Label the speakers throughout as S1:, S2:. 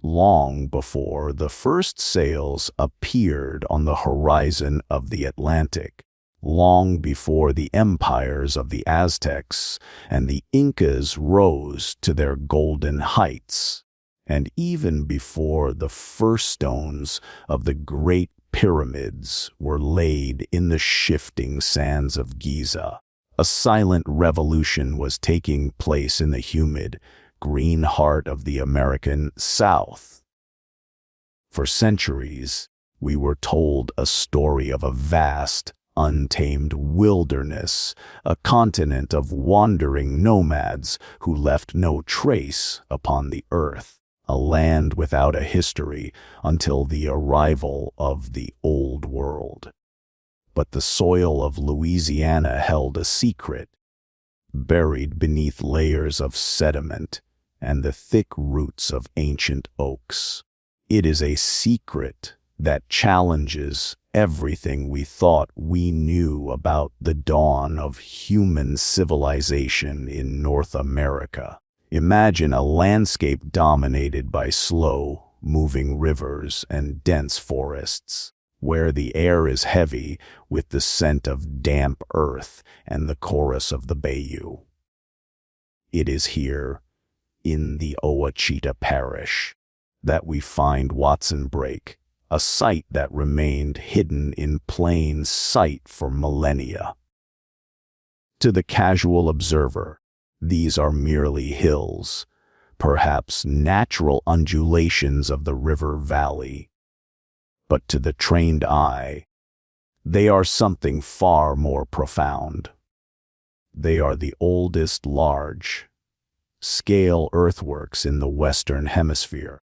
S1: long before the first sails appeared on the horizon of the Atlantic, long before the empires of the Aztecs and the Incas rose to their golden heights, and even before the first stones of the great pyramids were laid in the shifting sands of Giza. A silent revolution was taking place in the humid, green heart of the American South. For centuries, we were told a story of a vast, untamed wilderness, a continent of wandering nomads who left no trace upon the earth, a land without a history until the arrival of the Old World. But the soil of Louisiana held a secret, buried beneath layers of sediment and the thick roots of ancient oaks. It is a secret that challenges everything we thought we knew about the dawn of human civilization in North America. Imagine a landscape dominated by slow, moving rivers and dense forests, where the air is heavy with the scent of damp earth and the chorus of the bayou. It is here, in the Ouachita Parish, that we find Watson Brake, a site that remained hidden in plain sight for millennia. To the casual observer, these are merely hills, perhaps natural undulations of the river valley. But to the trained eye, they are something far more profound. They are the oldest large-scale earthworks in the Western Hemisphere,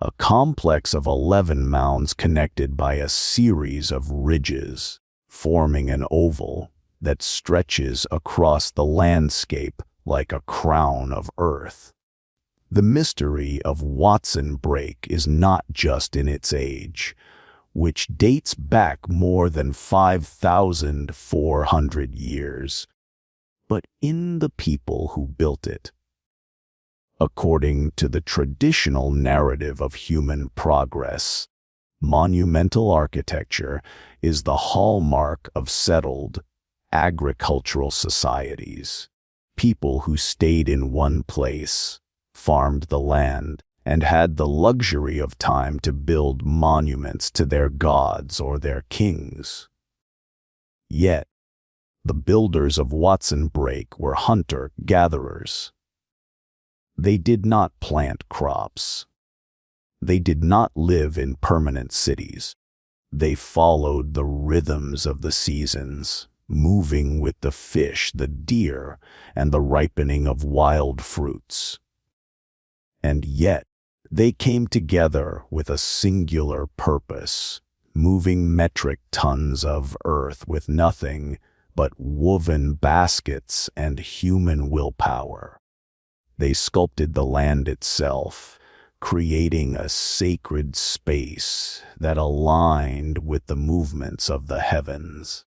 S1: a complex of 11 mounds connected by a series of ridges, forming an oval that stretches across the landscape like a crown of earth. The mystery of Watson Brake is not just in its age, which dates back more than 5,400 years, but in the people who built it. According to the traditional narrative of human progress, monumental architecture is the hallmark of settled, agricultural societies. People who stayed in one place, farmed the land, and had the luxury of time to build monuments to their gods or their kings. Yet, the builders of Watson Brake were hunter-gatherers. They did not plant crops. They did not live in permanent cities. They followed the rhythms of the seasons, moving with the fish, the deer, and the ripening of wild fruits. And yet, they came together with a singular purpose, moving metric tons of earth with nothing but woven baskets and human willpower. They sculpted the land itself, creating a sacred space that aligned with the movements of the heavens.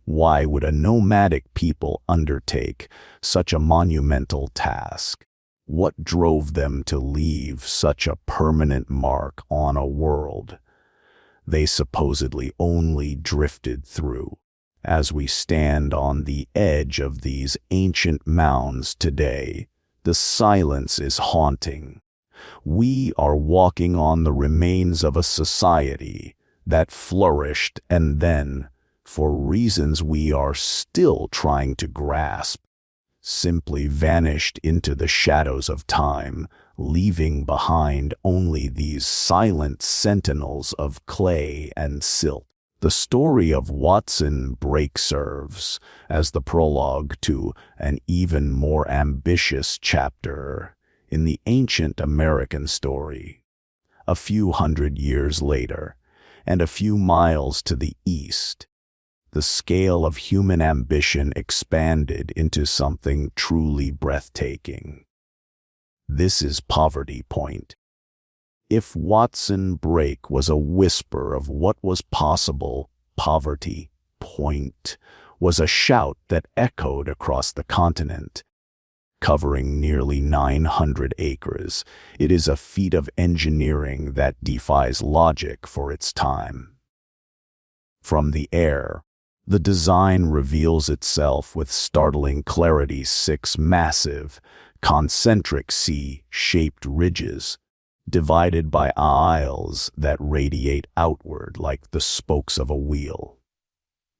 S1: Why would a nomadic people undertake such a monumental task? What drove them to leave such a permanent mark on a world they supposedly only drifted through? As we stand on the edge of these ancient mounds today, the silence is haunting. We are walking on the remains of a society that flourished and then, for reasons we are still trying to grasp, simply vanished into the shadows of time, leaving behind only these silent sentinels of clay and silt. The story of Watson Brake serves as the prologue to an even more ambitious chapter in the ancient American story. A few hundred years later, and a few miles to the east, the scale of human ambition expanded into something truly breathtaking. This is Poverty Point. If Watson Brake was a whisper of what was possible, Poverty Point was a shout that echoed across the continent, covering nearly 900 acres. It is a feat of engineering that defies logic for its time. From the air, the design reveals itself with startling clarity: 6 massive, concentric C-shaped ridges, divided by aisles that radiate outward like the spokes of a wheel.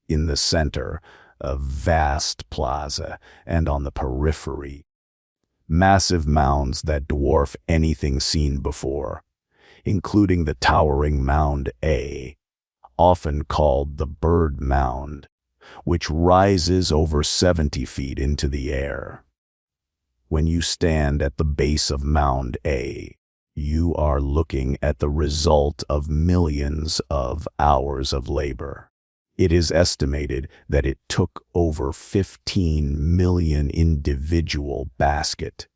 S1: In the center, a vast plaza, and on the periphery, massive mounds that dwarf anything seen before, including the towering Mound A, often called the Bird Mound, which rises over 70 feet into the air. When you stand at the base of Mound A, you are looking at the result of millions of hours of labor. It is estimated that it took over 15 million individual basket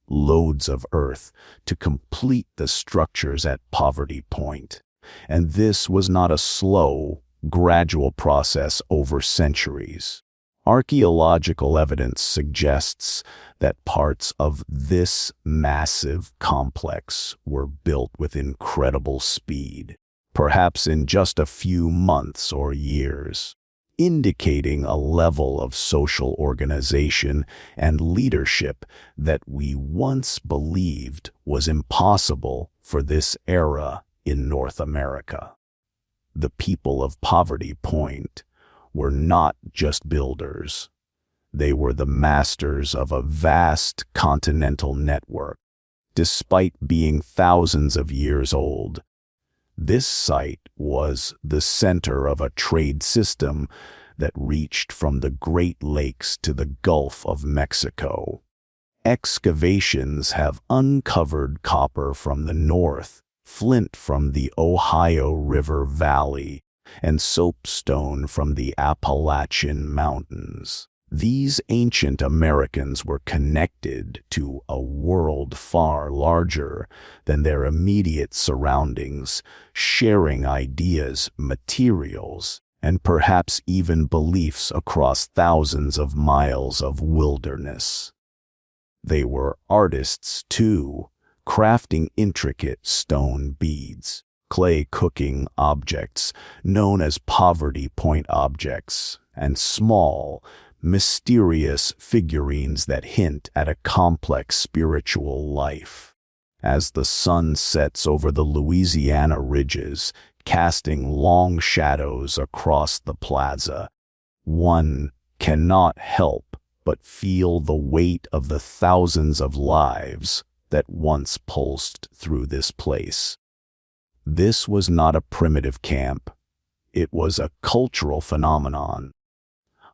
S1: loads of earth to complete the structures at Poverty Point. And this was not a slow, gradual process over centuries. Archaeological evidence suggests that parts of this massive complex were built with incredible speed, perhaps in just a few months or years, indicating a level of social organization and leadership that we once believed was impossible for this era in North America. The people of Poverty Point were not just builders. They were the masters of a vast continental network. Despite being thousands of years old, this site was the center of a trade system that reached from the Great Lakes to the Gulf of Mexico. Excavations have uncovered copper from the north, flint from the Ohio River Valley, and soapstone from the Appalachian Mountains. These ancient Americans were connected to a world far larger than their immediate surroundings, sharing ideas, materials, and perhaps even beliefs across thousands of miles of wilderness. They were artists, too, crafting intricate stone beads, clay cooking objects known as Poverty Point objects, and small, mysterious figurines that hint at a complex spiritual life. As the sun sets over the Louisiana ridges, casting long shadows across the plaza, one cannot help but feel the weight of the thousands of lives that once pulsed through this place. This was not a primitive camp. It was a cultural phenomenon,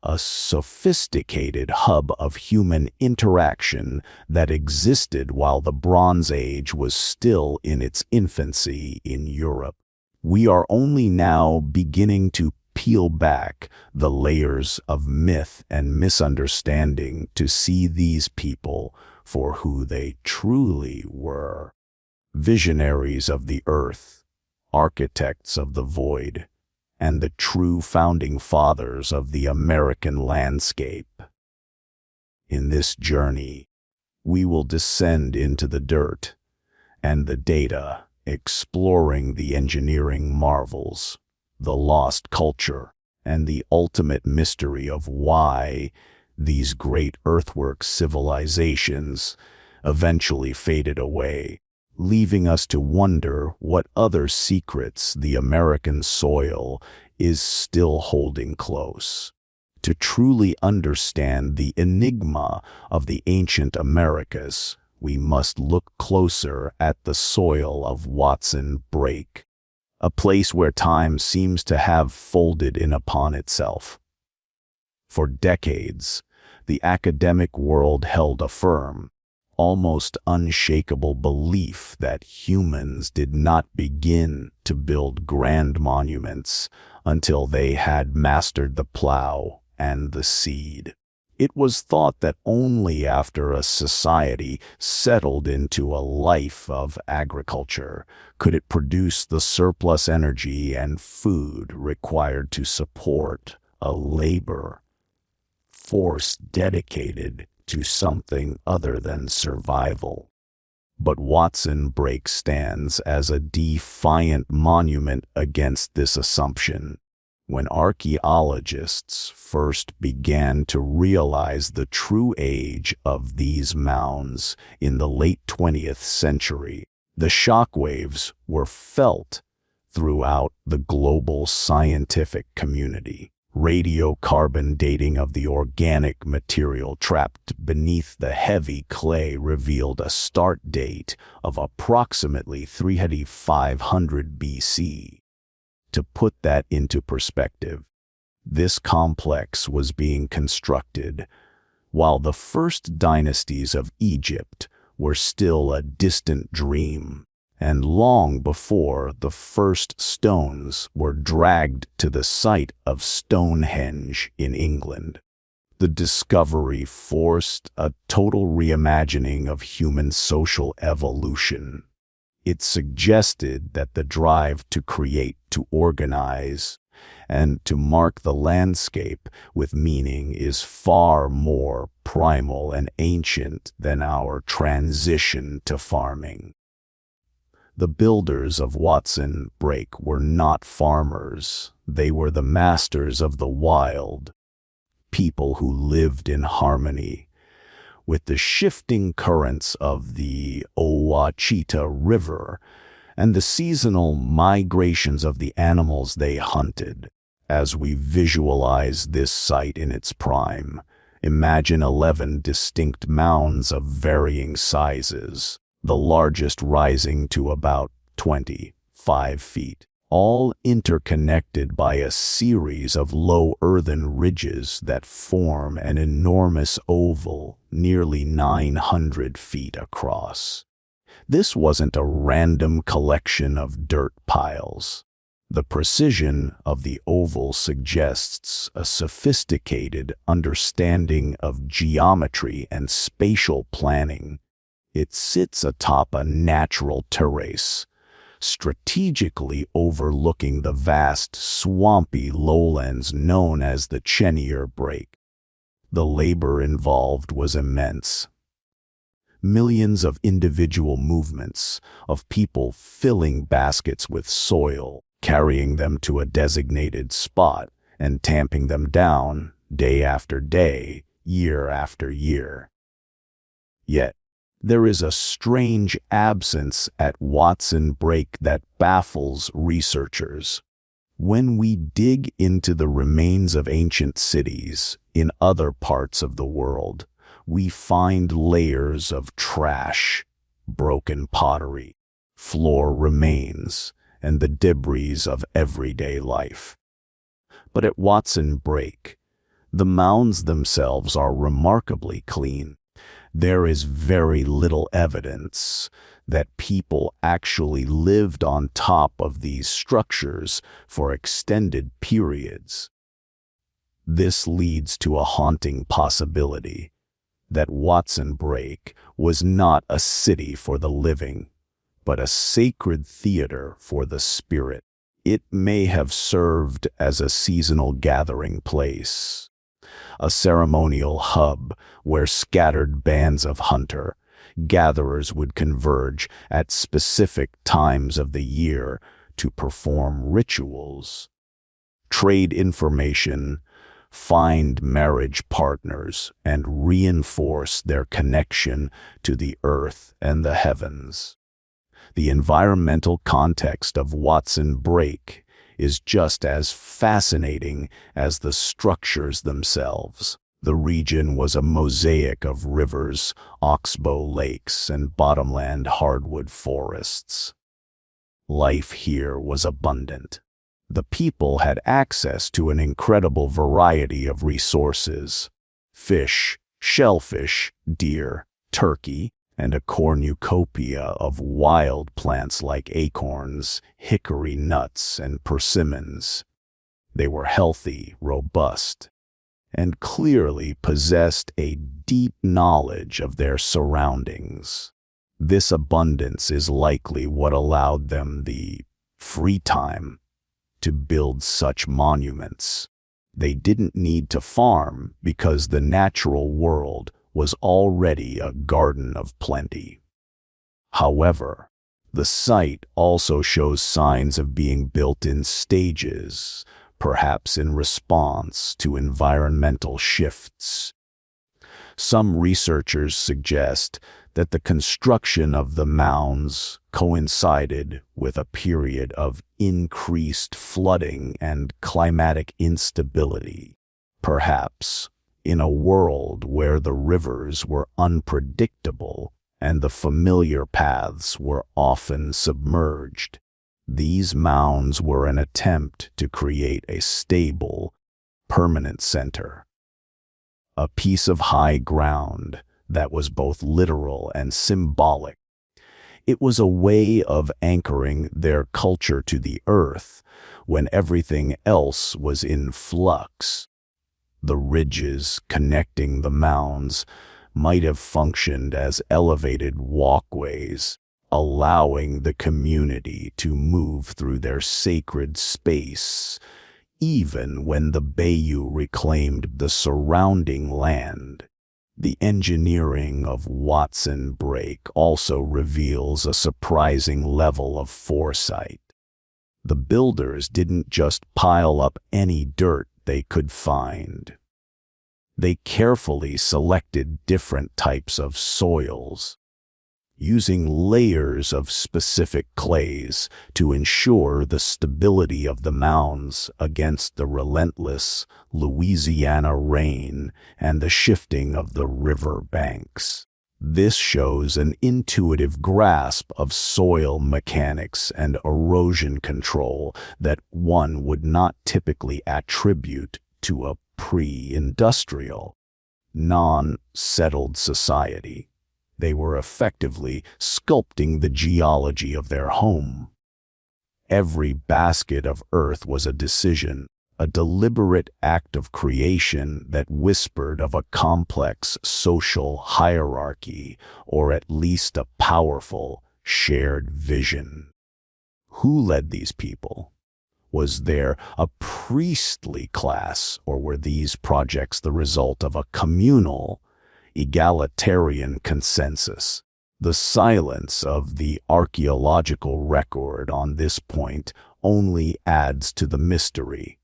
S1: a sophisticated hub of human interaction that existed while the Bronze Age was still in its infancy in Europe. We are only now beginning to peel back the layers of myth and misunderstanding to see these people for who they truly were: visionaries of the earth, architects of the void, and the true founding fathers of the American landscape. In this journey, we will descend into the dirt and the data, exploring the engineering marvels, the lost culture, and the ultimate mystery of why these great earthwork civilizations eventually faded away, leaving us to wonder what other secrets the American soil is still holding close. To truly understand the enigma of the ancient Americas, we must look closer at the soil of Watson Brake, a place where time seems to have folded in upon itself. For decades, the academic world held a firm, almost unshakable belief that humans did not begin to build grand monuments until they had mastered the plow and the seed. It was thought that only after a society settled into a life of agriculture could it produce the surplus energy and food required to support a labor force dedicated to something other than survival. But Watson Brake stands as a defiant monument against this assumption. When archaeologists first began to realize the true age of these mounds in the late 20th century, the shockwaves were felt throughout the global scientific community. Radiocarbon dating of the organic material trapped beneath the heavy clay revealed a start date of approximately 3500 BC. To put that into perspective, this complex was being constructed while the first dynasties of Egypt were still a distant dream, and long before the first stones were dragged to the site of Stonehenge in England. The discovery forced a total reimagining of human social evolution. It suggested that the drive to create, to organize, and to mark the landscape with meaning is far more primal and ancient than our transition to farming. The builders of Watson Brake were not farmers. They were the masters of the wild, people who lived in harmony with the shifting currents of the Ouachita River and the seasonal migrations of the animals they hunted. As we visualize this site in its prime, imagine 11 distinct mounds of varying sizes, the largest rising to about 25 feet, all interconnected by a series of low earthen ridges that form an enormous oval nearly 900 feet across. This wasn't a random collection of dirt piles. The precision of the oval suggests a sophisticated understanding of geometry and spatial planning. It sits atop a natural terrace, strategically overlooking the vast, swampy lowlands known as the Chenier Brake. The labor involved was immense. Millions of individual movements of people filling baskets with soil, carrying them to a designated spot, and tamping them down day after day, year after year. Yet, there is a strange absence at Watson Brake that baffles researchers. When we dig into the remains of ancient cities in other parts of the world, we find layers of trash, broken pottery, floor remains, and the debris of everyday life. But at Watson Brake, the mounds themselves are remarkably clean. There is very little evidence that people actually lived on top of these structures for extended periods. This leads to a haunting possibility that Watson Brake was not a city for the living, but a sacred theater for the spirit. It may have served as a seasonal gathering place, a ceremonial hub where scattered bands of hunter-gatherers would converge at specific times of the year to perform rituals, trade information, find marriage partners, and reinforce their connection to the earth and the heavens. The environmental context of Watson Brake is just as fascinating as the structures themselves. The region was a mosaic of rivers, oxbow lakes, and bottomland hardwood forests. Life here was abundant. The people had access to an incredible variety of resources: fish, shellfish, deer, turkey, and a cornucopia of wild plants like acorns, hickory nuts, and persimmons. They were healthy, robust, and clearly possessed a deep knowledge of their surroundings. This abundance is likely what allowed them the free time to build such monuments. They didn't need to farm because the natural world was already a garden of plenty. However, the site also shows signs of being built in stages, perhaps in response to environmental shifts. Some researchers suggest that the construction of the mounds coincided with a period of increased flooding and climatic instability. Perhaps, in a world where the rivers were unpredictable and the familiar paths were often submerged, these mounds were an attempt to create a stable, permanent center. A piece of high ground that was both literal and symbolic. It was a way of anchoring their culture to the earth when everything else was in flux. The ridges connecting the mounds might have functioned as elevated walkways, allowing the community to move through their sacred space, even when the Bayou reclaimed the surrounding land. The engineering of Watson Brake also reveals a surprising level of foresight. The builders didn't just pile up any dirt they could find. They carefully selected different types of soils, using layers of specific clays to ensure the stability of the mounds against the relentless Louisiana rain and the shifting of the river banks. This shows an intuitive grasp of soil mechanics and erosion control that one would not typically attribute to a pre-industrial, non-settled society. They were effectively sculpting the geology of their home. Every basket of earth was a decision, a deliberate act of creation that whispered of a complex social hierarchy, or at least a powerful, shared vision. Who led these people? Was there a priestly class, or were these projects the result of a communal, egalitarian consensus? The silence of the archaeological record on this point only adds to the mystery.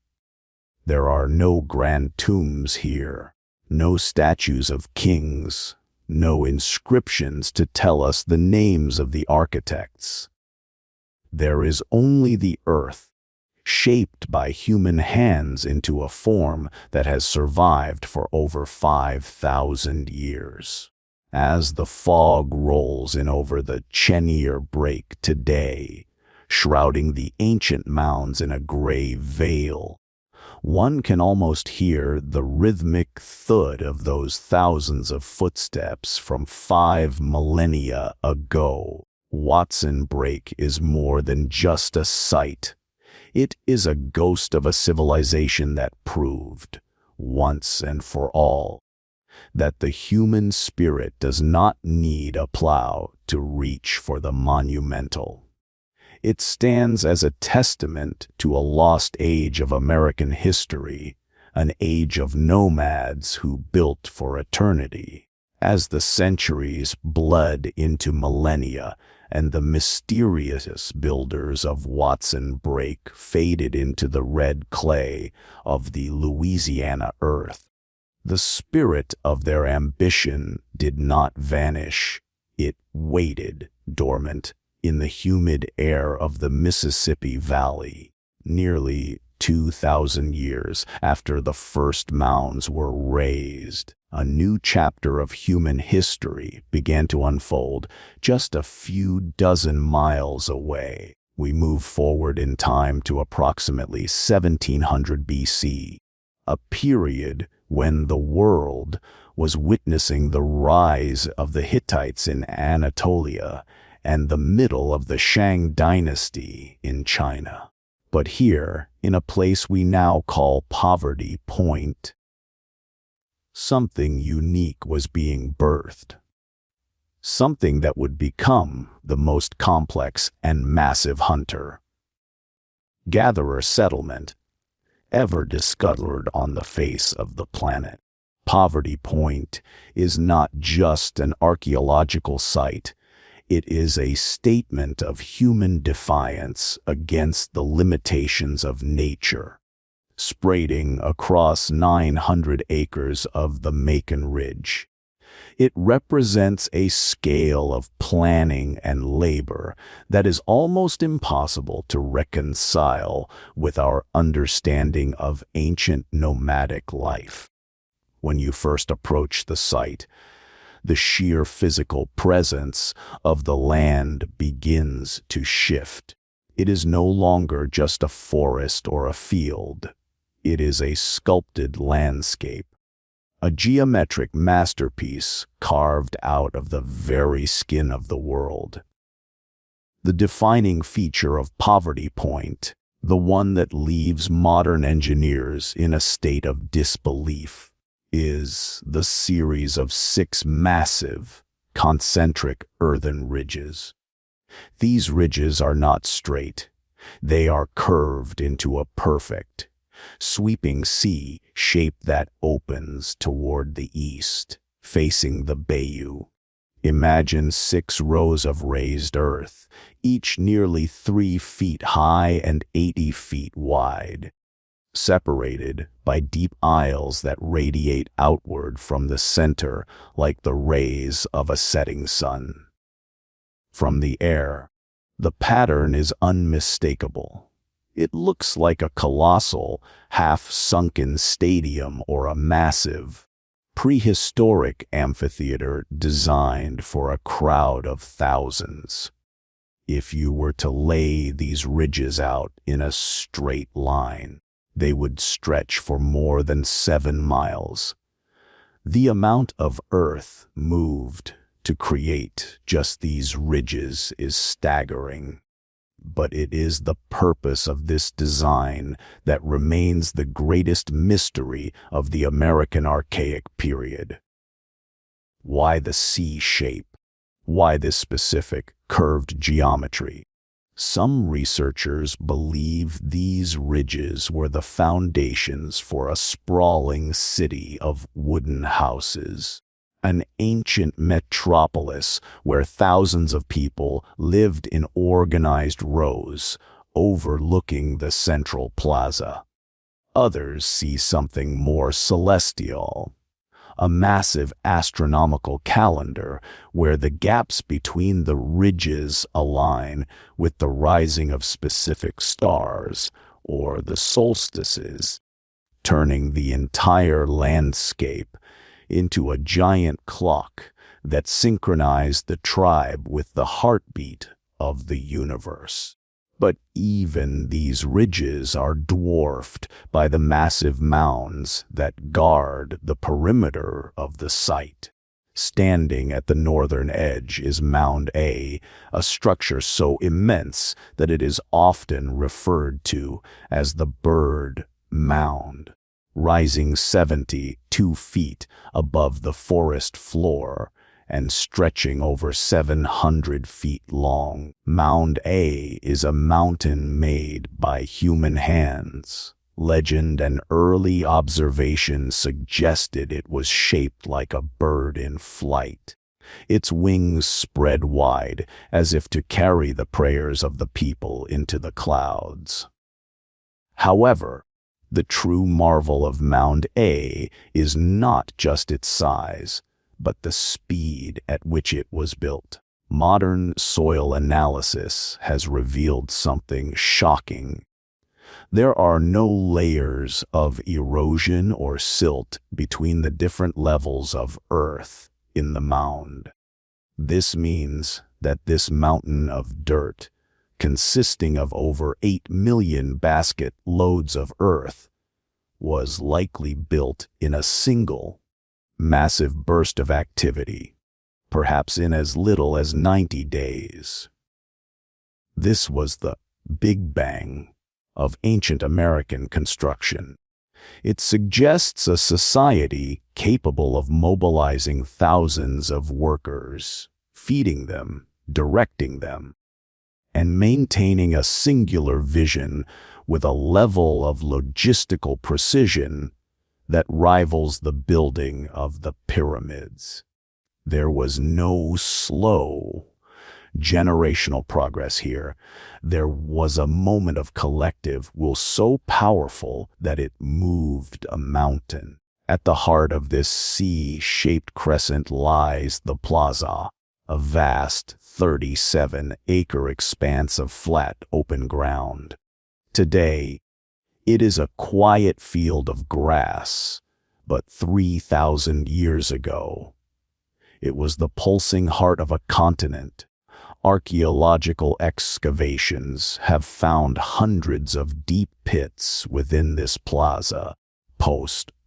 S1: There are no grand tombs here, no statues of kings, no inscriptions to tell us the names of the architects. There is only the earth, shaped by human hands into a form that has survived for over 5,000 years. As the fog rolls in over the Chenier Break today, shrouding the ancient mounds in a gray veil, one can almost hear the rhythmic thud of those thousands of footsteps from 5 millennia ago. Watson Break is more than just a site. It is a ghost of a civilization that proved, once and for all, that the human spirit does not need a plow to reach for the monumental. It stands as a testament to a lost age of American history, an age of nomads who built for eternity. As the centuries bled into millennia, and the mysterious builders of Watson Break faded into the red clay of the Louisiana earth, the spirit of their ambition did not vanish. It waited dormant in the humid air of the Mississippi Valley, nearly 2,000 years after the first mounds were raised. A new chapter of human history began to unfold just a few dozen miles away. We move forward in time to approximately 1700 BC, a period when the world was witnessing the rise of the Hittites in Anatolia and the middle of the Shang dynasty in China. But here, in a place we now call Poverty Point, something unique was being birthed. Something that would become the most complex and massive hunter-gatherer settlement ever discovered on the face of the planet. Poverty Point is not just an archaeological site. It is a statement of human defiance against the limitations of nature, spreading across 900 acres of the Macon Ridge. It represents a scale of planning and labor that is almost impossible to reconcile with our understanding of ancient nomadic life. When you first approach the site, the sheer physical presence of the land begins to shift. It is no longer just a forest or a field. It is a sculpted landscape, a geometric masterpiece carved out of the very skin of the world. The defining feature of Poverty Point, the one that leaves modern engineers in a state of disbelief, is the series of 6 massive, concentric earthen ridges. These ridges are not straight. They are curved into a perfect, sweeping C shape that opens toward the east, facing the bayou. Imagine 6 rows of raised earth, each nearly 3 feet high and 80 feet wide, separated by deep aisles that radiate outward from the center like the rays of a setting sun. From the air, the pattern is unmistakable. It looks like a colossal, half-sunken stadium or a massive, prehistoric amphitheater designed for a crowd of thousands. If you were to lay these ridges out in a straight line, they would stretch for more than 7 miles. The amount of earth moved to create just these ridges is staggering. But it is the purpose of this design that remains the greatest mystery of the American Archaic period. Why the C shape? Why this specific curved geometry? Some researchers believe these ridges were the foundations for a sprawling city of wooden houses, an ancient metropolis where thousands of people lived in organized rows overlooking the central plaza. Others see something more celestial, a massive astronomical calendar where the gaps between the ridges align with the rising of specific stars or the solstices, turning the entire landscape into a giant clock that synchronized the tribe with the heartbeat of the universe. But even these ridges are dwarfed by the massive mounds that guard the perimeter of the site. Standing at the northern edge is Mound A, a structure so immense that it is often referred to as the Bird Mound. Rising 72 feet above the forest floor and stretching over 700 feet long, Mound A is a mountain made by human hands. Legend and early observation suggested it was shaped like a bird in flight, its wings spread wide as if to carry the prayers of the people into the clouds. However, the true marvel of Mound A is not just its size, but the speed at which it was built. Modern soil analysis has revealed something shocking. There are no layers of erosion or silt between the different levels of earth in the mound. This means that this mountain of dirt, consisting of over 8 million basket loads of earth, was likely built in a single, massive burst of activity, perhaps in as little as 90 days. This was the Big Bang of ancient American construction. It suggests a society capable of mobilizing thousands of workers, feeding them, directing them, and maintaining a singular vision with a level of logistical precision that rivals the building of the pyramids. There was no slow, generational progress here. There was a moment of collective will so powerful that it moved a mountain. At the heart of this C-shaped crescent lies the plaza, a vast 37-acre expanse of flat open ground. Today, it is a quiet field of grass, but 3,000 years ago, it was the pulsing heart of a continent. Archaeological excavations have found hundreds of deep pits within this plaza,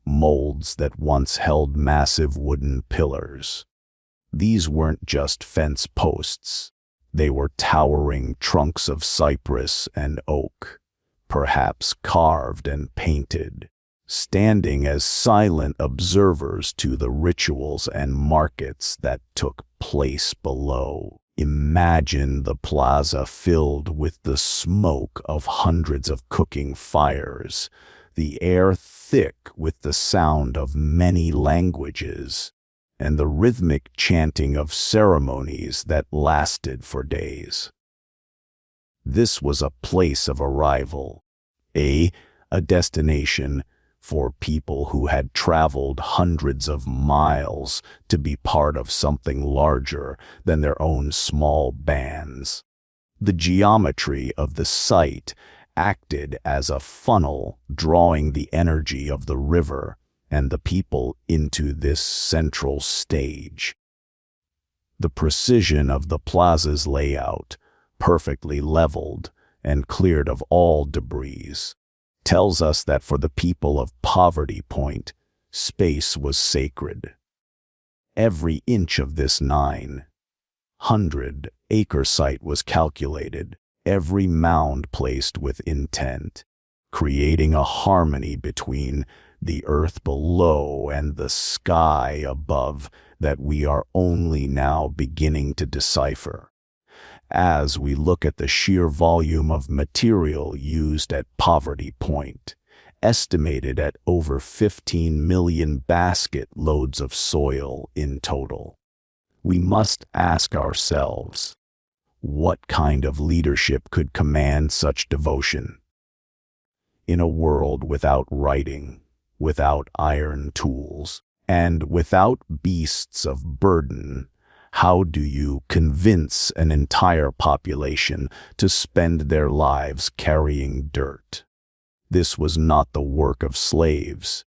S1: molds that once held massive wooden pillars. These weren't just fence posts. They were towering trunks of cypress and oak, perhaps carved and painted, standing as silent observers to the rituals and markets that took place below. Imagine the plaza filled with the smoke of hundreds of cooking fires, the air thick with the sound of many languages, and the rhythmic chanting of ceremonies that lasted for days. This was a place of arrival, a destination for people who had traveled hundreds of miles to be part of something larger than their own small bands. The geometry of the site acted as a funnel, drawing the energy of the river and the people into this central stage. The precision of the plaza's layout, perfectly leveled and cleared of all debris, tells us that for the people of Poverty Point, space was sacred. Every inch of this 900-acre site was calculated, every mound placed with intent, creating a harmony between the earth below and the sky above that we are only now beginning to decipher. As we look at the sheer volume of material used at Poverty Point, estimated at over 15 million basket loads of soil in total, we must ask ourselves, what kind of leadership could command such devotion? In a world without writing, without iron tools, and without beasts of burden, how do you convince an entire population to spend their lives carrying dirt? This was not the work of slaves.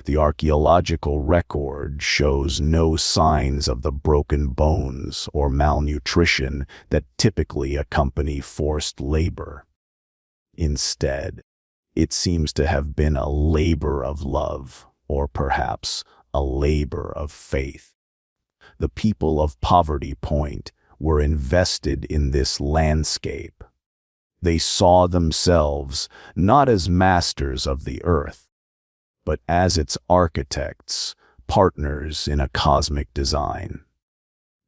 S1: The archaeological record shows no signs of the broken bones or malnutrition that typically accompany forced labor. Instead, it seems to have been a labor of love, or perhaps a labor of faith. The people of Poverty Point were invested in this landscape. They saw themselves not as masters of the earth, but as its architects, partners in a cosmic design.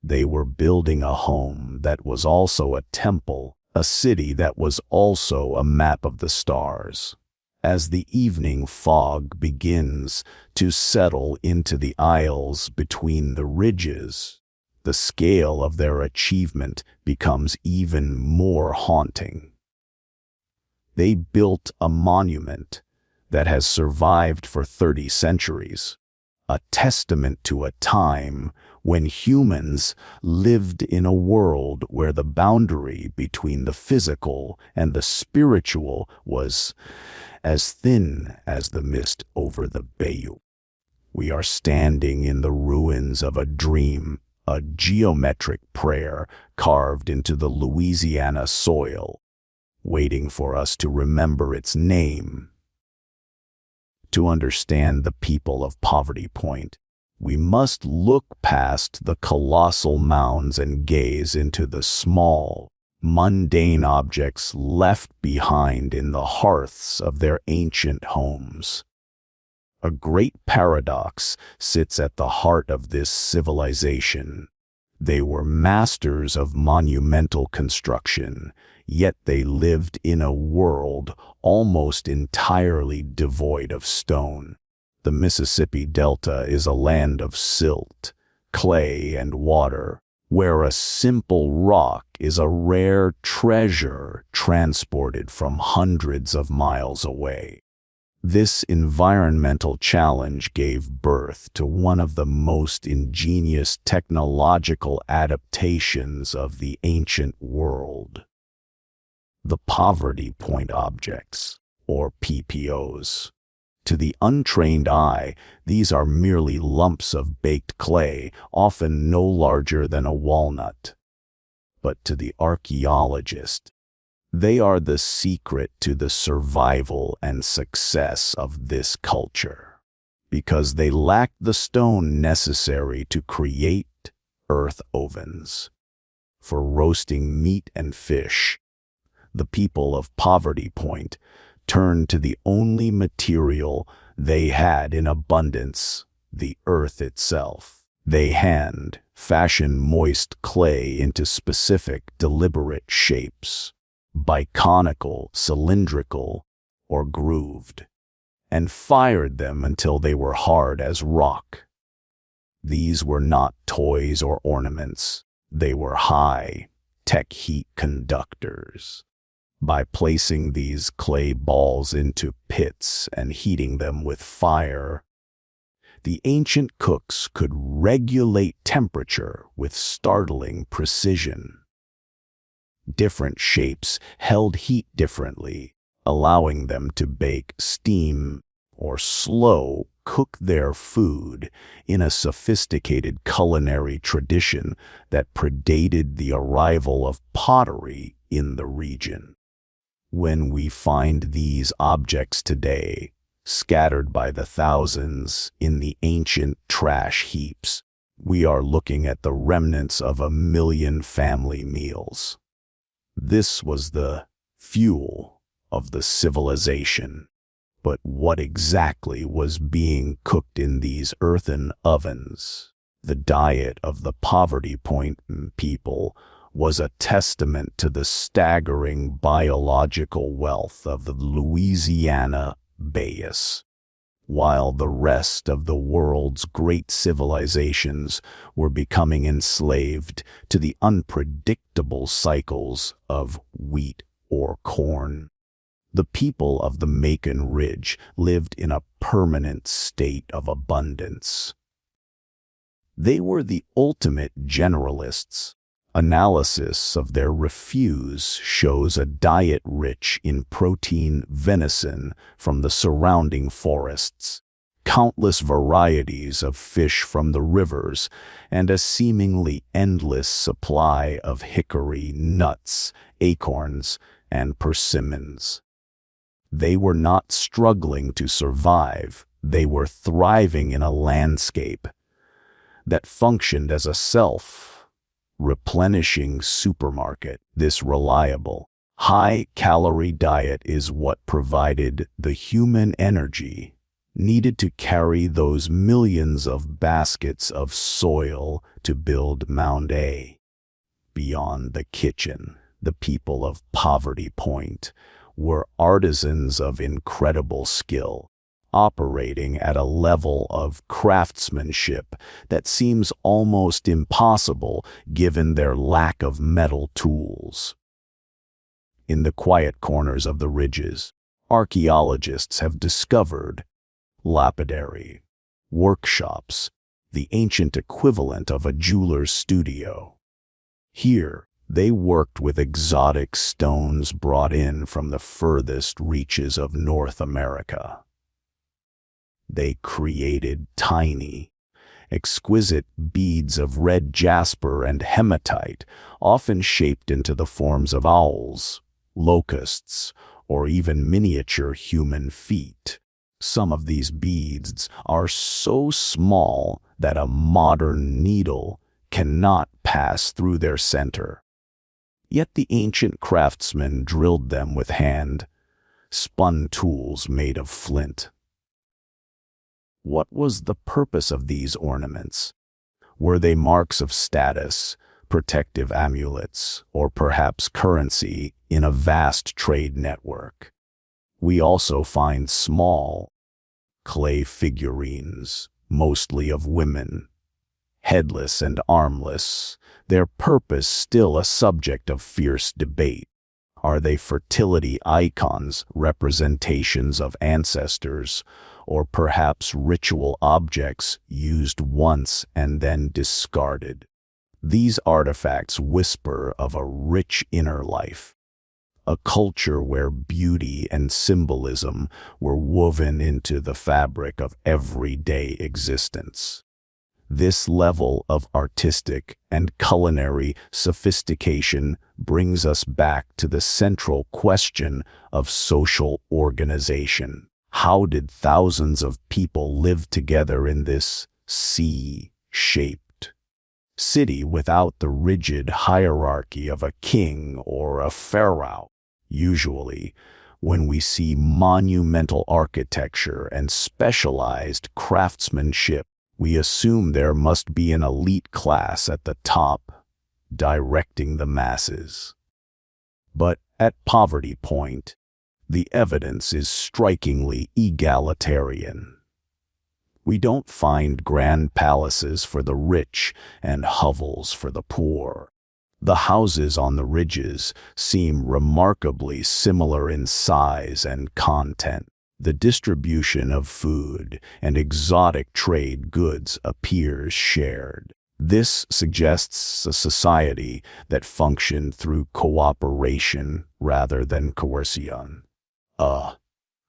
S1: They were building a home that was also a temple, a city that was also a map of the stars. As the evening fog begins to settle into the aisles between the ridges, the scale of their achievement becomes even more haunting. They built a monument that has survived for 30 centuries, a testament to a time when humans lived in a world where the boundary between the physical and the spiritual was as thin as the mist over the bayou. We are standing in the ruins of a dream, a geometric prayer carved into the Louisiana soil, waiting for us to remember its name. To understand the people of Poverty Point, we must look past the colossal mounds and gaze into the small, mundane objects left behind in the hearths of their ancient homes. A great paradox sits at the heart of this civilization. They were masters of monumental construction, yet they lived in a world almost entirely devoid of stone. The Mississippi Delta is a land of silt, clay, and water, where a simple rock is a rare treasure transported from hundreds of miles away. This environmental challenge gave birth to one of the most ingenious technological adaptations of the ancient world: the poverty point objects, or PPOs. To the untrained eye, these are merely lumps of baked clay, often no larger than a walnut. But to the archaeologist, they are the secret to the survival and success of this culture, because they lack the stone necessary to create earth ovens. For roasting meat and fish, the people of Poverty Point turned to the only material they had in abundance, the earth itself. They hand-fashioned moist clay into specific, deliberate shapes, biconical, cylindrical, or grooved, and fired them until they were hard as rock. These were not toys or ornaments. They were high-tech heat conductors. By placing these clay balls into pits and heating them with fire, the ancient cooks could regulate temperature with startling precision. Different shapes held heat differently, allowing them to bake, steam, or slow cook their food in a sophisticated culinary tradition that predated the arrival of pottery in the region. When we find these objects today, scattered by the thousands in the ancient trash heaps, we are looking at the remnants of 1,000,000 family meals. This was the fuel of the civilization. But what exactly was being cooked in these earthen ovens? The diet of the Poverty Point people was a testament to the staggering biological wealth of the Louisiana Bayous. While the rest of the world's great civilizations were becoming enslaved to the unpredictable cycles of wheat or corn, the people of the Macon Ridge lived in a permanent state of abundance. They were the ultimate generalists. Analysis of their refuse shows a diet rich in protein venison from the surrounding forests, countless varieties of fish from the rivers, and a seemingly endless supply of hickory nuts, acorns, and persimmons. They were not struggling to survive, they were thriving in a landscape that functioned as a self-replenishing supermarket. This reliable, high-calorie diet is what provided the human energy needed to carry those millions of baskets of soil to build Mound A. Beyond the kitchen, the people of Poverty Point were artisans of incredible skill, operating at a level of craftsmanship that seems almost impossible given their lack of metal tools. In the quiet corners of the ridges, archaeologists have discovered lapidary workshops, the ancient equivalent of a jeweler's studio. Here, they worked with exotic stones brought in from the furthest reaches of North America. They created tiny, exquisite beads of red jasper and hematite, often shaped into the forms of owls, locusts, or even miniature human feet. Some of these beads are so small that a modern needle cannot pass through their center. Yet the ancient craftsmen drilled them with hand-spun tools made of flint. What was the purpose of these ornaments? Were they marks of status, protective amulets, or perhaps currency in a vast trade network? We also find small, clay figurines, mostly of women, headless and armless, their purpose still a subject of fierce debate. Are they fertility icons, representations of ancestors, or perhaps ritual objects used once and then discarded? These artifacts whisper of a rich inner life, a culture where beauty and symbolism were woven into the fabric of everyday existence. This level of artistic and culinary sophistication brings us back to the central question of social organization. How did thousands of people live together in this C-shaped city without the rigid hierarchy of a king or a pharaoh? Usually, when we see monumental architecture and specialized craftsmanship, we assume there must be an elite class at the top, directing the masses. But at Poverty Point, the evidence is strikingly egalitarian. We don't find grand palaces for the rich and hovels for the poor. The houses on the ridges seem remarkably similar in size and content. The distribution of food and exotic trade goods appears shared. This suggests a society that functioned through cooperation rather than coercion. A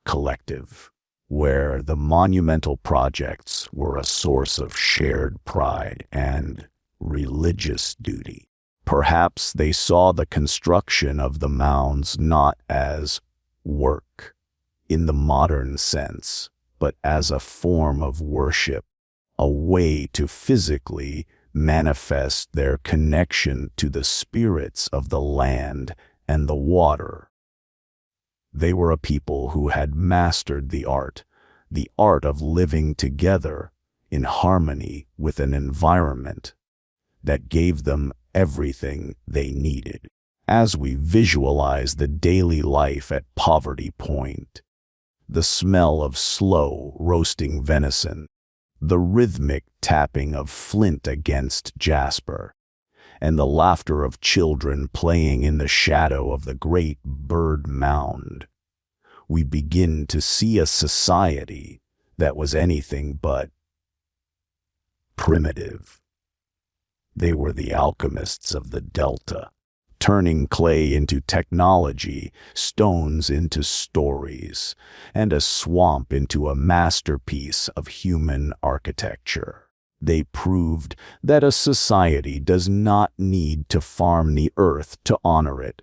S1: collective, where the monumental projects were a source of shared pride and religious duty. Perhaps they saw the construction of the mounds not as work in the modern sense, but as a form of worship, a way to physically manifest their connection to the spirits of the land and the water. They were a people who had mastered the art of living together in harmony with an environment that gave them everything they needed. As we visualize the daily life at Poverty Point, the smell of slow roasting venison, the rhythmic tapping of flint against jasper, and the laughter of children playing in the shadow of the great bird mound, we begin to see a society that was anything but primitive. They were the alchemists of the Delta, turning clay into technology, stones into stories, and a swamp into a masterpiece of human architecture. They proved that a society does not need to farm the earth to honor it,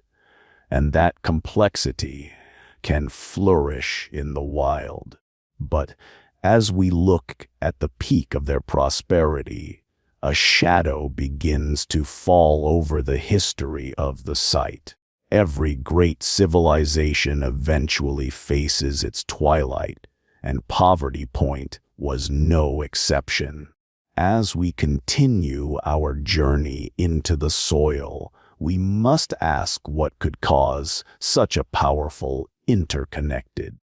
S1: and that complexity can flourish in the wild. But as we look at the peak of their prosperity, a shadow begins to fall over the history of the site. Every great civilization eventually faces its twilight, and Poverty Point was no exception. As we continue our journey into the soil, we must ask what could cause such a powerful, interconnected,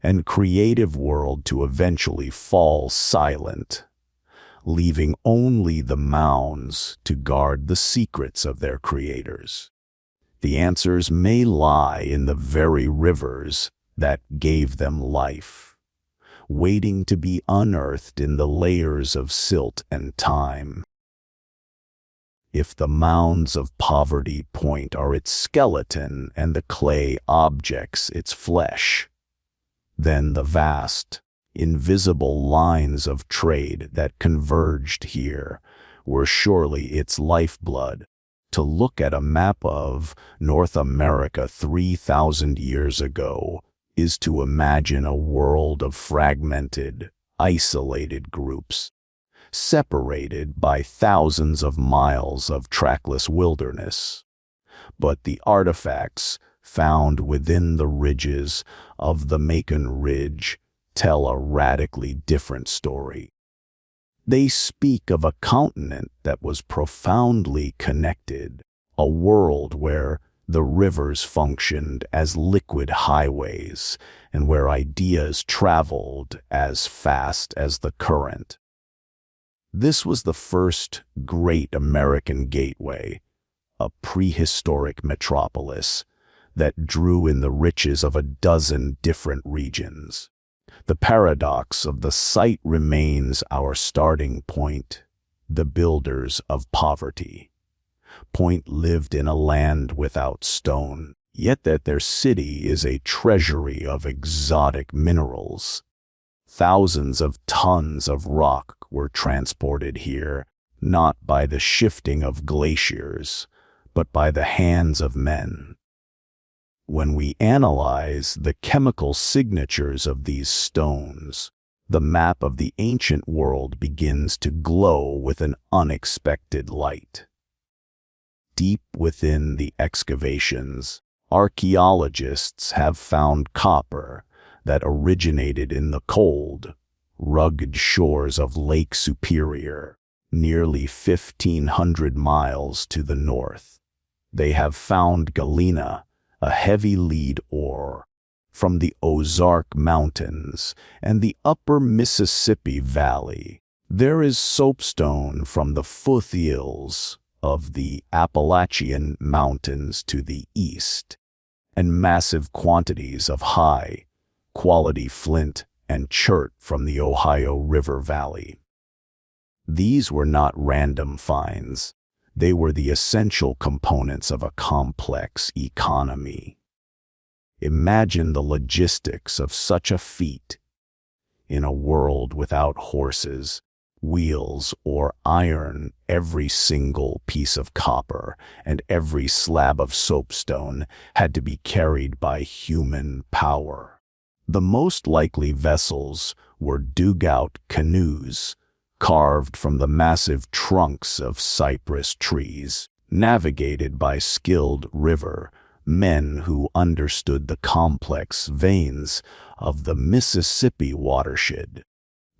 S1: and creative world to eventually fall silent, leaving only the mounds to guard the secrets of their creators. The answers may lie in the very rivers that gave them life, waiting to be unearthed in the layers of silt and time. If the mounds of Poverty Point are its skeleton and the clay objects its flesh, then the vast, invisible lines of trade that converged here were surely its lifeblood. To look at a map of North America 3,000 years ago is to imagine a world of fragmented, isolated groups, separated by thousands of miles of trackless wilderness. But the artifacts found within the ridges of the Macon Ridge tell a radically different story. They speak of a continent that was profoundly connected, a world where The rivers functioned as liquid highways, and where ideas traveled as fast as the current. This was the first great American gateway, a prehistoric metropolis that drew in the riches of a dozen different regions. The paradox of the site remains our starting point, the builders of poverty. Point lived in a land without stone, yet that their city is a treasury of exotic minerals. Thousands of tons of rock were transported here, not by the shifting of glaciers, but by the hands of men. When we analyze the chemical signatures of these stones, the map of the ancient world begins to glow with an unexpected light. Deep within the excavations, archaeologists have found copper that originated in the cold, rugged shores of Lake Superior, nearly 1,500 miles to the north. They have found galena, a heavy lead ore, from the Ozark Mountains and the upper Mississippi Valley. There is soapstone from the foothills of the Appalachian Mountains to the east, and massive quantities of high-quality flint and chert from the Ohio River Valley. These were not random finds. They were the essential components of a complex economy. Imagine the logistics of such a feat. In a world without horses, wheels, or iron, every single piece of copper and every slab of soapstone had to be carried by human power. The most likely vessels were dugout canoes, carved from the massive trunks of cypress trees, navigated by skilled river men who understood the complex veins of the Mississippi watershed.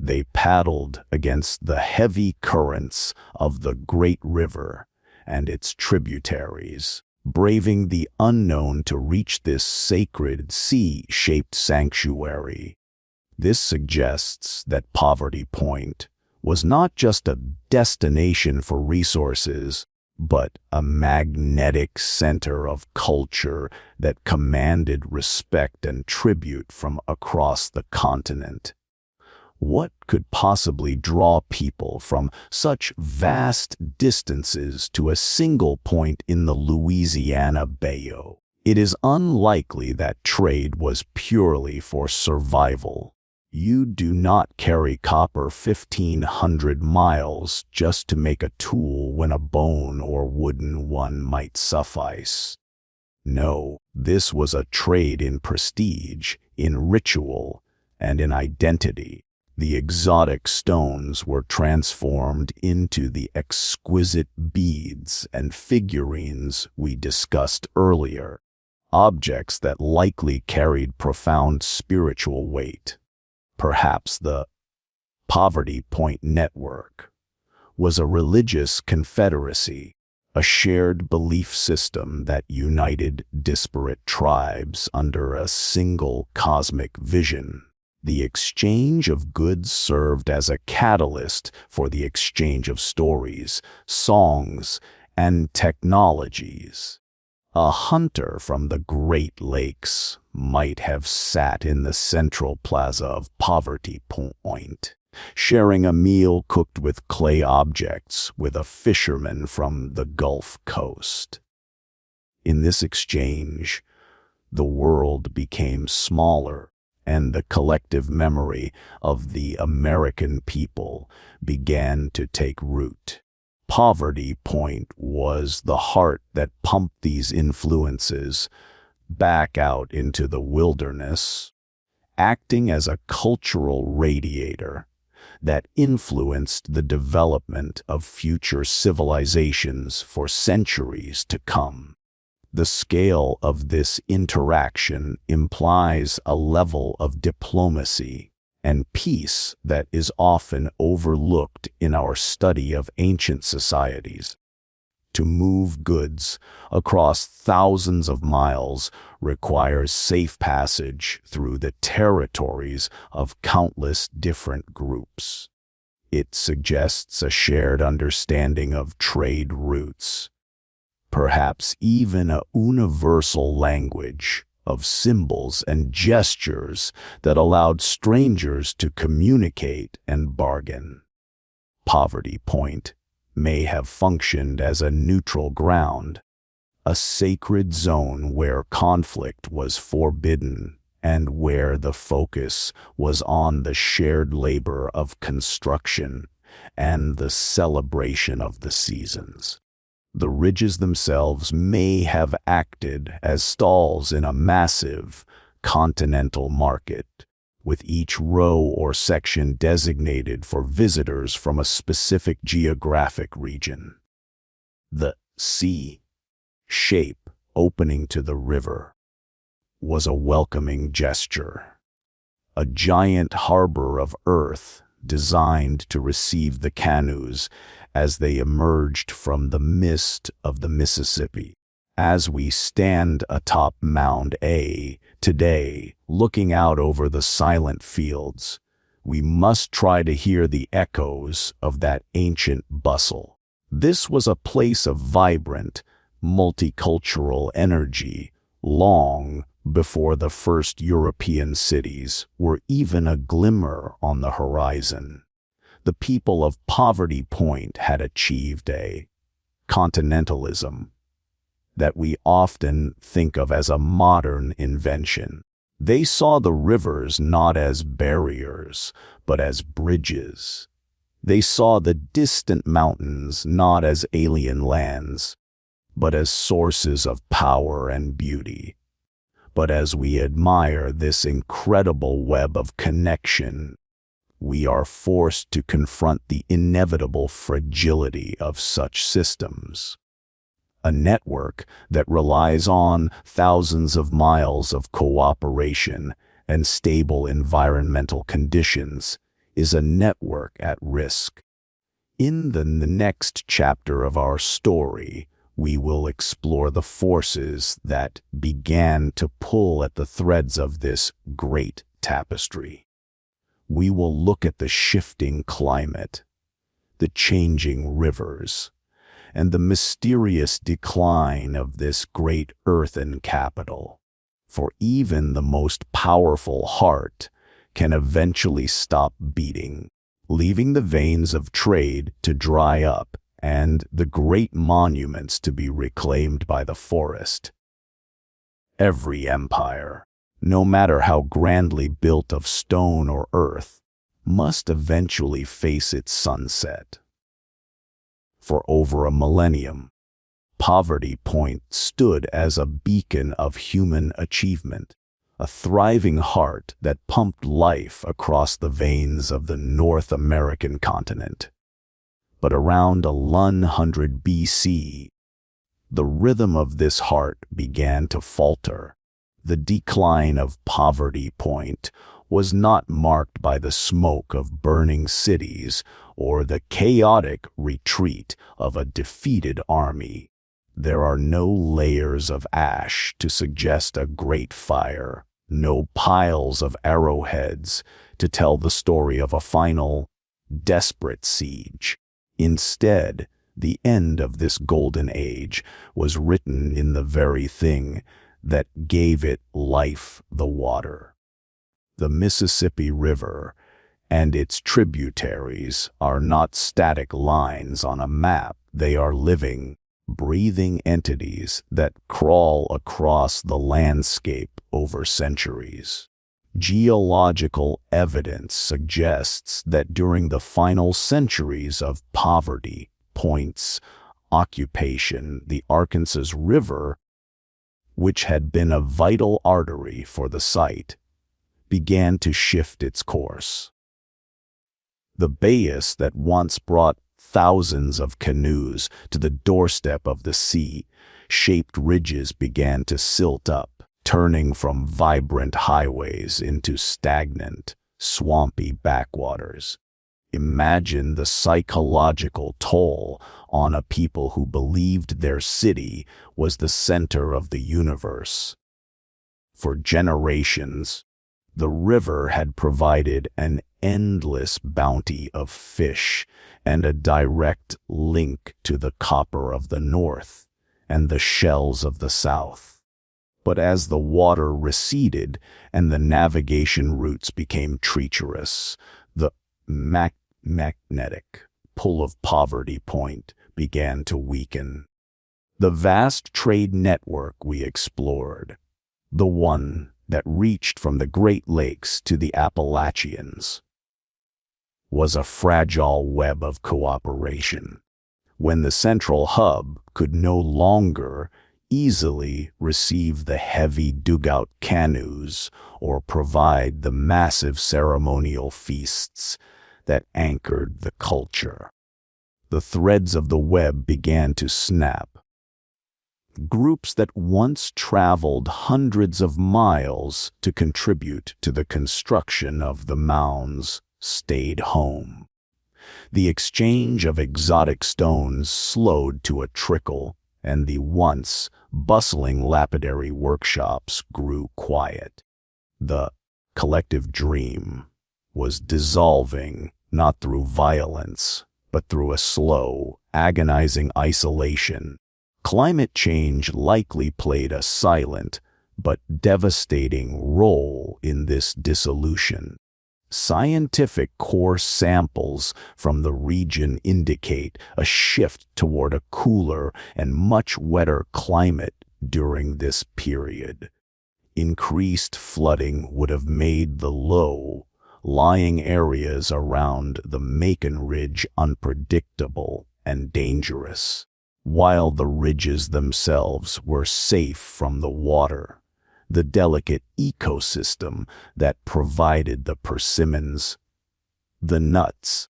S1: They paddled against the heavy currents of the great river and its tributaries, braving the unknown to reach this sacred sea-shaped sanctuary. This suggests that Poverty Point was not just a destination for resources, but a magnetic center of culture that commanded respect and tribute from across the continent. What could possibly draw people from such vast distances to a single point in the Louisiana Bayou? It is unlikely that trade was purely for survival. You do not carry copper 1,500 miles just to make a tool when a bone or wooden one might suffice. No, this was a trade in prestige, in ritual, and in identity. The exotic stones were transformed into the exquisite beads and figurines we discussed earlier, objects that likely carried profound spiritual weight. Perhaps the Poverty Point Network was a religious confederacy, a shared belief system that united disparate tribes under a single cosmic vision. The exchange of goods served as a catalyst for the exchange of stories, songs, and technologies. A hunter from the Great Lakes might have sat in the central plaza of Poverty Point, sharing a meal cooked with clay objects with a fisherman from the Gulf Coast. In this exchange, the world became smaller, and the collective memory of the American people began to take root. Poverty Point was the heart that pumped these influences back out into the wilderness, acting as a cultural radiator that influenced the development of future civilizations for centuries to come. The scale of this interaction implies a level of diplomacy and peace that is often overlooked in our study of ancient societies. to move goods across thousands of miles requires safe passage through the territories of countless different groups. It suggests a shared understanding of trade routes, perhaps even a universal language of symbols and gestures that allowed strangers to communicate and bargain. Poverty Point may have functioned as a neutral ground, a sacred zone where conflict was forbidden and where the focus was on the shared labor of construction and the celebration of the seasons. The ridges themselves may have acted as stalls in a massive continental market, with each row or section designated for visitors from a specific geographic region. The C shape opening to the river was a welcoming gesture, a giant harbor of earth designed to receive the canoes as they emerged from the mist of the Mississippi. As we stand atop Mound A today, looking out over the silent fields, we must try to hear the echoes of that ancient bustle. This was a place of vibrant, multicultural energy long before the first European cities were even a glimmer on the horizon. The people of Poverty Point had achieved a continentalism that we often think of as a modern invention. They saw the rivers not as barriers, but as bridges. They saw the distant mountains not as alien lands, but as sources of power and beauty. But as we admire this incredible web of connection, we are forced to confront the inevitable fragility of such systems. A network that relies on thousands of miles of cooperation and stable environmental conditions is a network at risk. In the next chapter of our story, we will explore the forces that began to pull at the threads of this great tapestry. We will look at the shifting climate, the changing rivers, and the mysterious decline of this great earthen capital. For even the most powerful heart can eventually stop beating, leaving the veins of trade to dry up and the great monuments to be reclaimed by the forest. Every empire, no matter how grandly built of stone or earth, must eventually face its sunset. For over a millennium, Poverty Point stood as a beacon of human achievement, a thriving heart that pumped life across the veins of the North American continent. But around 100 BC, the rhythm of this heart began to falter. The decline of Poverty Point was not marked by the smoke of burning cities or the chaotic retreat of a defeated army. There are no layers of ash to suggest a great fire, no piles of arrowheads to tell the story of a final, desperate siege. Instead, the end of this golden age was written in the very thing that gave it life, the water. The Mississippi River and its tributaries are not static lines on a map. They are living, breathing entities that crawl across the landscape over centuries. Geological evidence suggests that during the final centuries of Poverty Point's occupation, the Arkansas River, which had been a vital artery for the site, began to shift its course. The bayous that once brought thousands of canoes to the doorstep of the sea-shaped ridges began to silt up, turning from vibrant highways into stagnant, swampy backwaters. Imagine the psychological toll on a people who believed their city was the center of the universe. For generations, the river had provided an endless bounty of fish and a direct link to the copper of the north and the shells of the south. But as the water receded and the navigation routes became treacherous, the magnetic pull of Poverty Point began to weaken. The vast trade network we explored, the one that reached from the Great Lakes to the Appalachians, was a fragile web of cooperation. When the central hub could no longer easily receive the heavy dugout canoes or provide the massive ceremonial feasts that anchored the culture, the threads of the web began to snap. Groups that once traveled hundreds of miles to contribute to the construction of the mounds stayed home. The exchange of exotic stones slowed to a trickle, and the once bustling lapidary workshops grew quiet. The collective dream was dissolving not through violence, but through a slow, agonizing isolation. Climate change likely played a silent but devastating role in this dissolution. Scientific core samples from the region indicate a shift toward a cooler and much wetter climate during this period. Increased flooding would have made the low-lying areas around the Macon Ridge unpredictable and dangerous, while the ridges themselves were safe from the water. The delicate ecosystem that provided the persimmons, the nuts,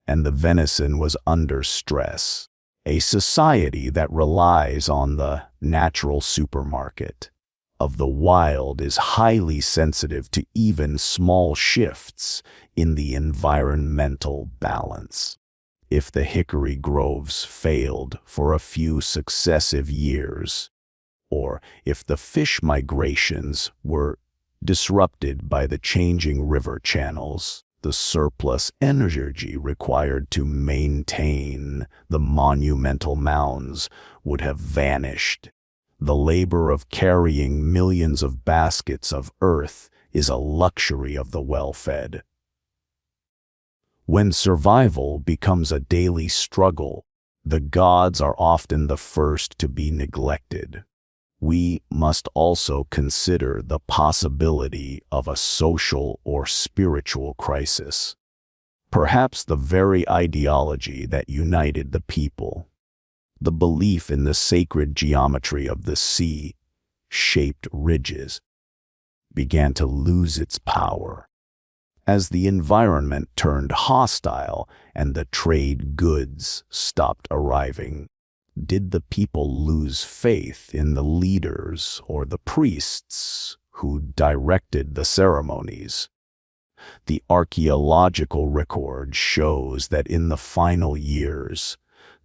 S1: and the venison was under stress. A society that relies on the natural supermarket of the wild is highly sensitive to even small shifts in the environmental balance. If the hickory groves failed for a few successive years, or if the fish migrations were disrupted by the changing river channels, the surplus energy required to maintain the monumental mounds would have vanished. The labor of carrying millions of baskets of earth is a luxury of the well-fed. When survival becomes a daily struggle, the gods are often the first to be neglected. We must also consider the possibility of a social or spiritual crisis. Perhaps the very ideology that united the people, the belief in the sacred geometry of the sea-shaped ridges, began to lose its power. As the environment turned hostile and the trade goods stopped arriving, did the people lose faith in the leaders or the priests who directed the ceremonies? The archaeological record shows that in the final years,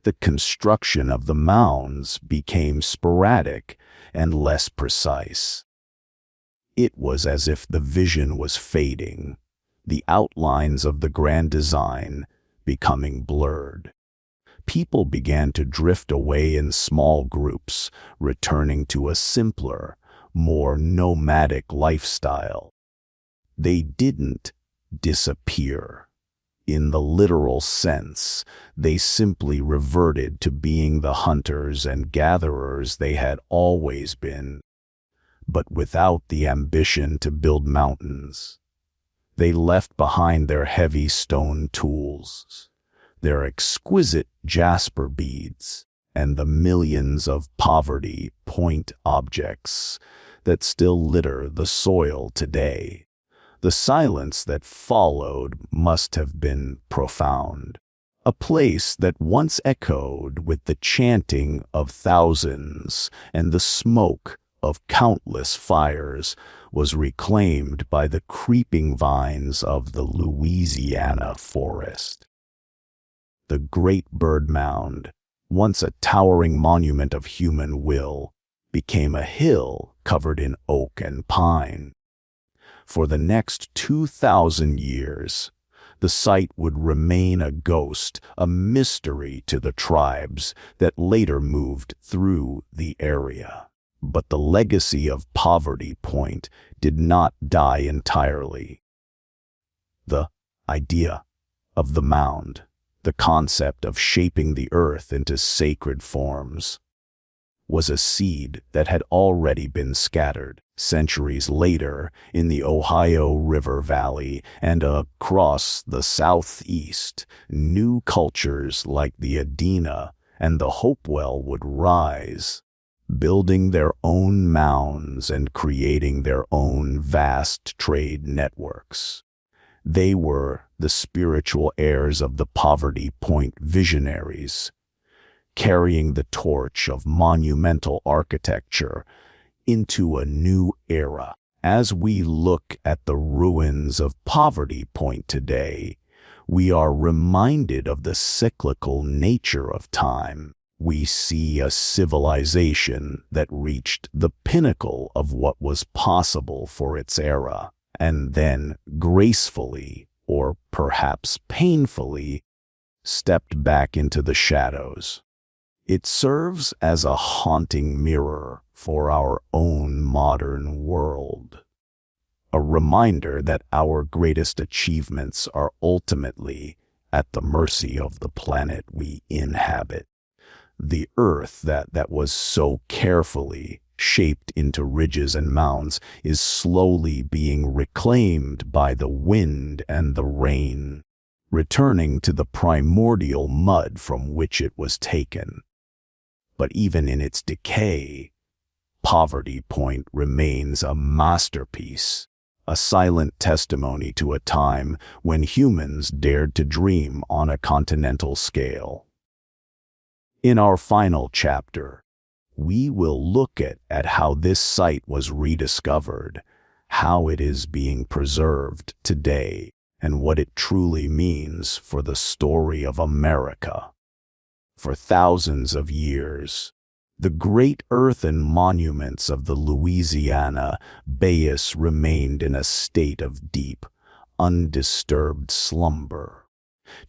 S1: the construction of the mounds became sporadic and less precise. It was as if the vision was fading, the outlines of the grand design becoming blurred. People began to drift away in small groups, returning to a simpler, more nomadic lifestyle. They didn't disappear. In the literal sense, they simply reverted to being the hunters and gatherers they had always been, but without the ambition to build mountains. They left behind their heavy stone tools, their exquisite jasper beads, and the millions of Poverty Point objects that still litter the soil today. The silence that followed must have been profound. A place that once echoed with the chanting of thousands and the smoke of countless fires, was reclaimed by the creeping vines of the Louisiana forest. The Great Bird Mound, once a towering monument of human will, became a hill covered in oak and pine. For the next 2,000 years, the site would remain a ghost, a mystery to the tribes that later moved through the area. But the legacy of Poverty Point did not die entirely. The idea of the mound, the concept of shaping the earth into sacred forms, was a seed that had already been scattered centuries later in the Ohio River Valley and across the southeast. New cultures like the Adena and the Hopewell would rise, building their own mounds and creating their own vast trade networks. They were the spiritual heirs of the Poverty Point visionaries, carrying the torch of monumental architecture into a new era. As we look at the ruins of Poverty Point today, we are reminded of the cyclical nature of time. We see a civilization that reached the pinnacle of what was possible for its era, and then gracefully, or perhaps painfully, stepped back into the shadows. It serves as a haunting mirror for our own modern world, a reminder that our greatest achievements are ultimately at the mercy of the planet we inhabit. The earth that was so carefully shaped into ridges and mounds is slowly being reclaimed by the wind and the rain, returning to the primordial mud from which it was taken. But even in its decay, Poverty Point remains a masterpiece, a silent testimony to a time when humans dared to dream on a continental scale. In our final chapter, we will look at how this site was rediscovered, how it is being preserved today, and what it truly means for the story of America. For thousands of years, the great earthen monuments of the Louisiana Bayous remained in a state of deep, undisturbed slumber.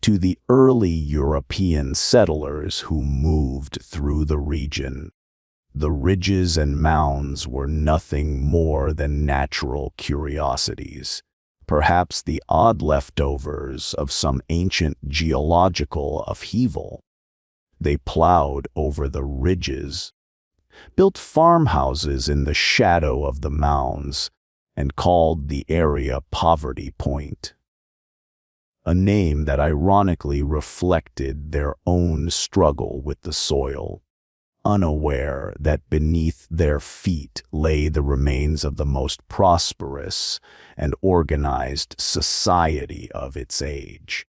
S1: To the early European settlers who moved through the region, the ridges and mounds were nothing more than natural curiosities, perhaps the odd leftovers of some ancient geological upheaval. They plowed over the ridges, built farmhouses in the shadow of the mounds, and called the area Poverty Point, a name that ironically reflected their own struggle with the soil, unaware that beneath their feet lay the remains of the most prosperous and organized society of its age.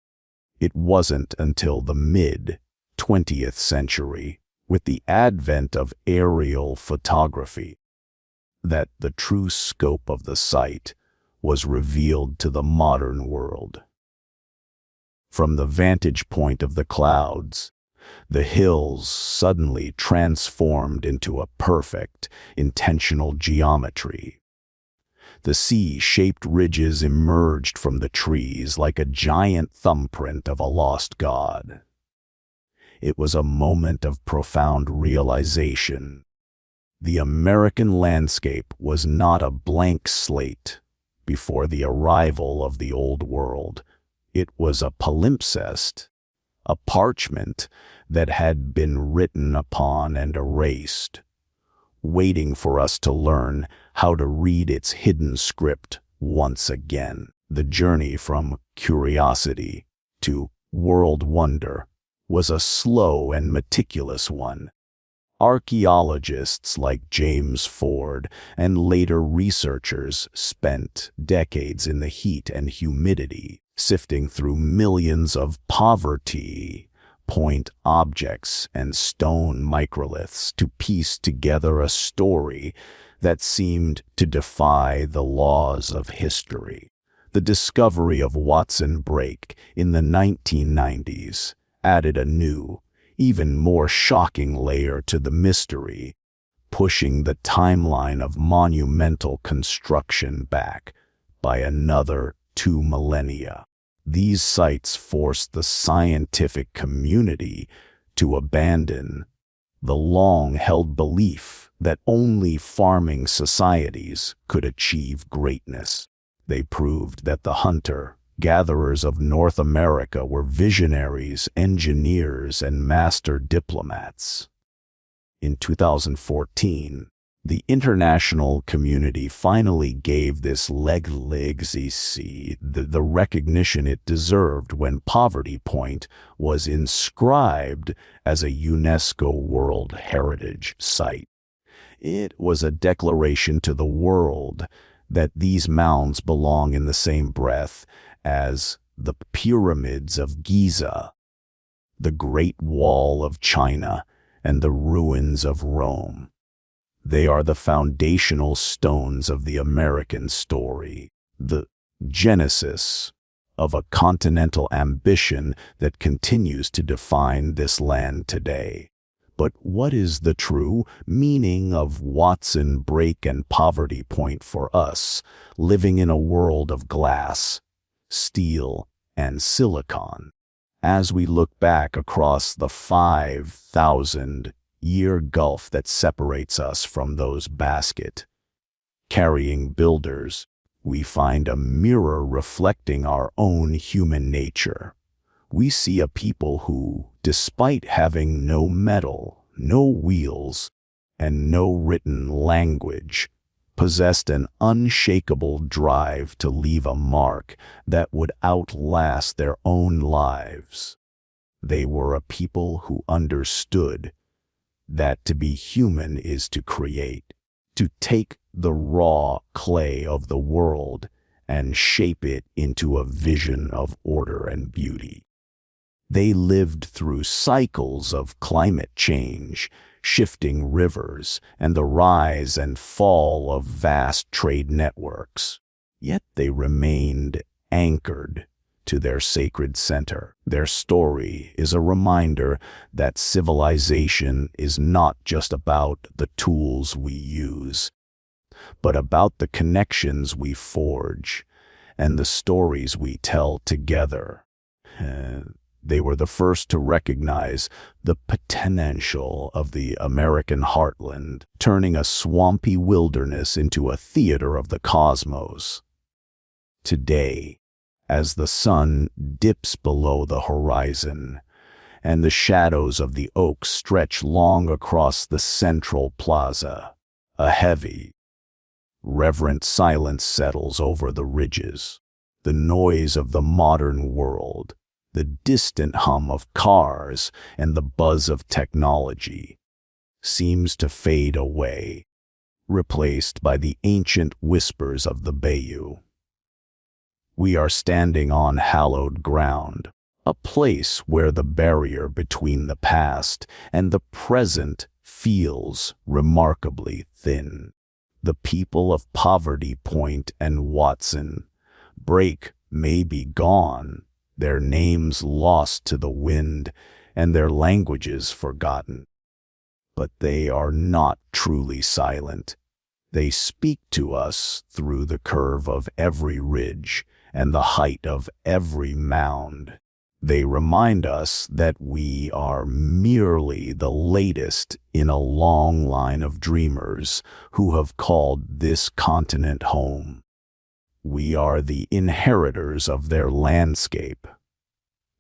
S1: It wasn't until the mid-20th century, with the advent of aerial photography, that the true scope of the site was revealed to the modern world. From the vantage point of the clouds, the hills suddenly transformed into a perfect, intentional geometry. The sea-shaped ridges emerged from the trees like a giant thumbprint of a lost god. It was a moment of profound realization. The American landscape was not a blank slate before the arrival of the Old World. It was a palimpsest, a parchment that had been written upon and erased, waiting for us to learn how to read its hidden script once again. The journey from curiosity to world wonder was a slow and meticulous one. Archaeologists like James Ford and later researchers spent decades in the heat and humidity, sifting through millions of Poverty Point objects and stone microliths to piece together a story that seemed to defy the laws of history. The discovery of Watson Brake in the 1990s added a new, even more shocking layer to the mystery, pushing the timeline of monumental construction back by another 2 millennia. These sites forced the scientific community to abandon the long-held belief that only farming societies could achieve greatness. They proved that the hunter-gatherers of North America were visionaries, engineers, and master diplomats. In 2014, the international community finally gave this legacy the recognition it deserved when Poverty Point was inscribed as a UNESCO World Heritage Site. It was a declaration to the world that these mounds belong in the same breath as the pyramids of Giza, the Great Wall of China, and the ruins of Rome. They are the foundational stones of the American story, the genesis of a continental ambition that continues to define this land today. But what is the true meaning of Watson Brake and Poverty Point for us, living in a world of glass, steel, and silicon? As we look back across the 5,000-year gulf that separates us from those basket-carrying builders, we find a mirror reflecting our own human nature. We see a people who, despite having no metal, no wheels, and no written language, possessed an unshakable drive to leave a mark that would outlast their own lives. They were a people who understood that to be human is to create, to take the raw clay of the world and shape it into a vision of order and beauty. They lived through cycles of climate change, shifting rivers, and the rise and fall of vast trade networks. Yet they remained anchored to their sacred center. Their story is a reminder that civilization is not just about the tools we use, but about the connections we forge and the stories we tell together. They were the first to recognize the potential of the American heartland, turning a swampy wilderness into a theater of the cosmos. Today, as the sun dips below the horizon, and the shadows of the oaks stretch long across the central plaza, a heavy, reverent silence settles over the ridges. The noise of the modern world, the distant hum of cars, and the buzz of technology seems to fade away, replaced by the ancient whispers of the bayou. We are standing on hallowed ground, a place where the barrier between the past and the present feels remarkably thin. The people of Poverty Point and Watson Brake may be gone, their names lost to the wind and their languages forgotten. But they are not truly silent. They speak to us through the curve of every ridge and the height of every mound. They remind us that we are merely the latest in a long line of dreamers who have called this continent home. We are the inheritors of their landscape,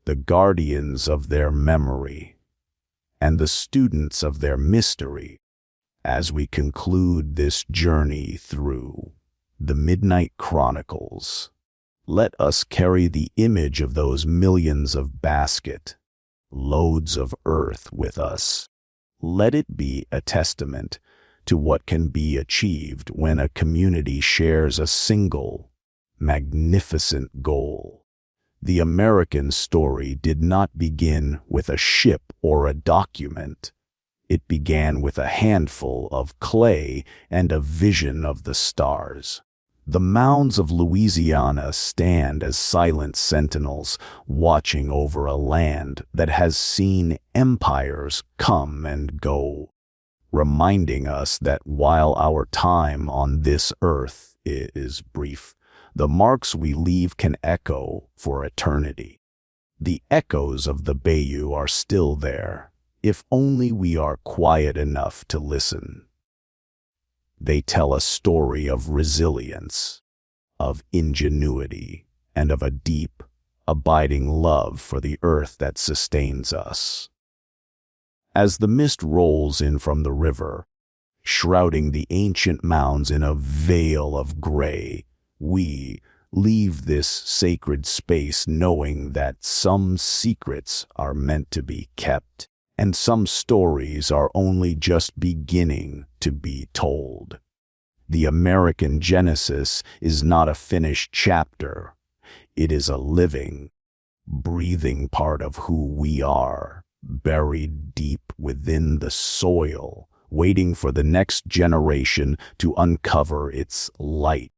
S1: the guardians of their memory, and the students of their mystery. As we conclude this journey through the Midnight Chronicles, let us carry the image of those millions of loads of earth with us. Let it be a testament to what can be achieved when a community shares a single, magnificent goal. The American story did not begin with a ship or a document. It began with a handful of clay and a vision of the stars. The mounds of Louisiana stand as silent sentinels, watching over a land that has seen empires come and go, reminding us that while our time on this earth is brief, the marks we leave can echo for eternity. The echoes of the bayou are still there, if only we are quiet enough to listen. They tell a story of resilience, of ingenuity, and of a deep, abiding love for the earth that sustains us. As the mist rolls in from the river, shrouding the ancient mounds in a veil of gray, we leave this sacred space knowing that some secrets are meant to be kept, and some stories are only just beginning to be told. The American Genesis is not a finished chapter. It is a living, breathing part of who we are, buried deep within the soil, waiting for the next generation to uncover its light.